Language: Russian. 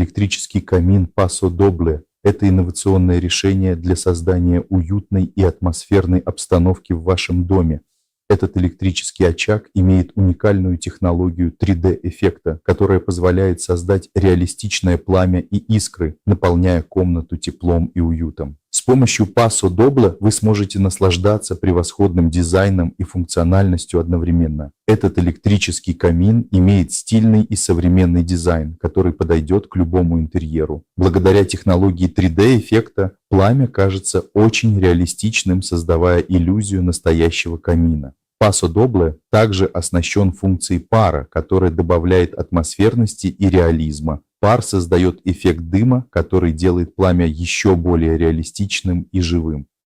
Электрический камин Paso Doble – это инновационное решение для создания уютной и атмосферной обстановки в вашем доме. Этот электрический очаг имеет уникальную технологию 3D-эффекта, которая позволяет создать реалистичное пламя и искры, наполняя комнату теплом и уютом. С помощью Paso Doble вы сможете наслаждаться превосходным дизайном и функциональностью одновременно. Этот электрический камин имеет стильный и современный дизайн, который подойдет к любому интерьеру. Благодаря технологии 3D-эффекта пламя кажется очень реалистичным, создавая иллюзию настоящего камина. Paso Doble также оснащен функцией пара, которая добавляет атмосферности и реализма. Пар создает эффект дыма, который делает пламя еще более реалистичным и живым.